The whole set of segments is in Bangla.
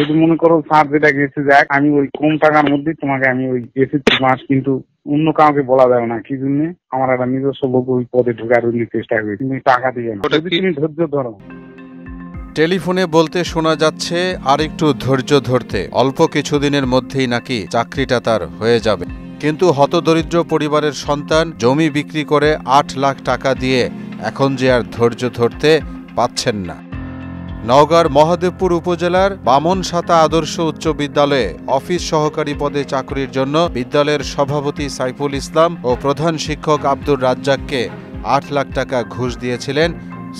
যদি মনে করো স্যার যেটা গেছে যাক, আমি ওই কম টাকার মধ্যে তোমাকে আমি ওই এসএসসি পাস, কিন্তু অন্য কাউকে বলা যাবে না। কি জন্য? আমার একটা নিজস্ব লোক ওই পদে ঢোকার চেষ্টা করি, তুমি টাকা দিবে না যদি তুমি ধৈর্য ধরো। টেলিফোনে বলতে শোনা যাচ্ছে আর একটু ধৈর্য ধরতে, অল্প কিছুদিনের মধ্যেই নাকি চাকরিটা তার হয়ে যাবে। কিন্তু হতদরিদ্র পরিবারের সন্তান জমি বিক্রি করে ৮ লাখ টাকা দিয়ে এখন যে আর ধৈর্য ধরতে পাচ্ছেন না। নওগাঁর মহাদেবপুর উপজেলার বামনসাতা আদর্শ উচ্চ বিদ্যালয়ে অফিস সহকারী পদে চাকরির জন্য বিদ্যালয়ের সভাপতি সাইফুল ইসলাম ও প্রধান শিক্ষক আব্দুর রাজ্জাককে ৮ লাখ টাকা ঘুষ দিয়েছিলেন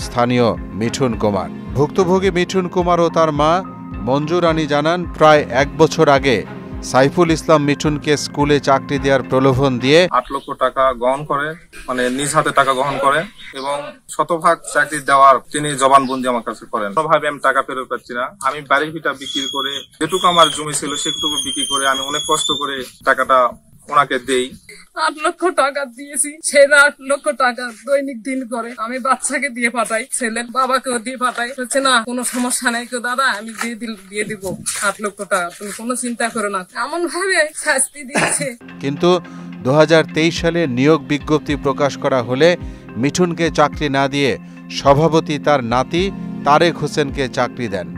স্থানীয় মিঠুন কুমার। ভুক্তভোগী মিঠুন কুমার ও তার মা মঞ্জু রানী জানান, প্রায় ১ বছর আগে সাইফুল ইসলাম মিঠুনকে স্কুলে চাকরি দেওয়ার প্রলোভন দিয়ে ৮ লক্ষ টাকা গ্রহণ করে, মানে নিজ হাতে টাকা গ্রহণ করে এবং শতভাগ চাকরি দেওয়ার তিনি জবানবন্দি আমার কাছে করেন। কোনোভাবে আমি টাকা ফেরত পাচ্ছি না। আমি বাড়ির ভিটা বিক্রি করে, যেটুকু আমার জমি ছিল সেটুকু বিক্রি করে আমি অনেক কষ্ট করে টাকাটা ওনাকে দেই। ৮ লক্ষ টাকা দিয়েছি, ছেলে ৮ লক্ষ টাকা দৈনিক দিন করে আমি বাচ্চাকে দিয়ে পাঠাই, ছেলের বাবাকেও দিয়ে পাঠাই। হচ্ছে না কোনো সমস্যা নেই তো দাদা, আমি দিয়ে দিব ৮ লক্ষ টাকা, তুমি কোনো চিন্তা করো না, এমন ভাবে শাস্তি দিয়েছে। কিন্তু ২০২৩ সালে নিয়োগ বিজ্ঞপ্তি প্রকাশ করা হলে মিঠুনকে চাকরি না দিয়ে সভাপতি তার নাতি তারেক হোসেনকে চাকরি দেন।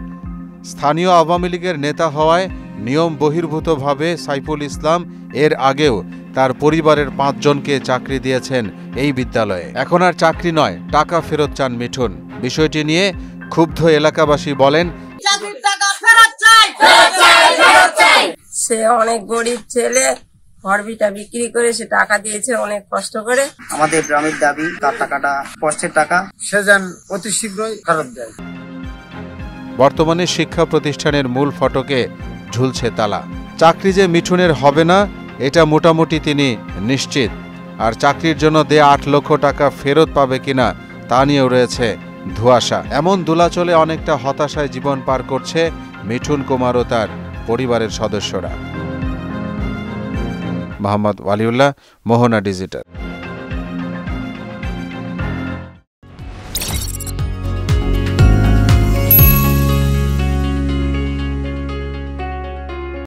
স্থানীয় আওয়ামী লীগের নেতা হওয়ায় নিয়ম বহির্ভূতভাবে সাইফুল ইসলাম এর আগেও তার পরিবারের ৫ জনকে চাকরি দিয়েছেন এই বিদ্যালয়ে। এখন আর চাকরি নয়, টাকা ফেরত চান মিঠুন। বিষয়টি নিয়ে ক্ষুব্ধ এলাকাবাসী বলেন, সে অনেক গরিব ছেলে, ঘরবিটা বিক্রি করে সে টাকা দিয়েছে অনেক কষ্ট করে। আমাদের গ্রামের দাবি তার টাকাটা, কষ্টের টাকা, সে যেন অতি শীঘ্রই ফেরত দেয়। বর্তমানে শিক্ষা প্রতিষ্ঠানের মূল ফটকে ঝুলছে তালা। চাকরি যে মিঠুনের হবে না এটা মোটামুটি তিনি নিশ্চিত। আর চাকরির জন্য দেয়া ৮ লক্ষ টাকা ফেরত পাবে কিনা তা নিয়েও রয়েছে ধোঁয়াশা। এমন দোলাচলে অনেকটা হতাশায় জীবন পার করছে মিঠুন কুমার ও তার পরিবারের সদস্যরা। মোহাম্মদ ওয়ালিউল্লাহ, মোহনা ডিজিটাল।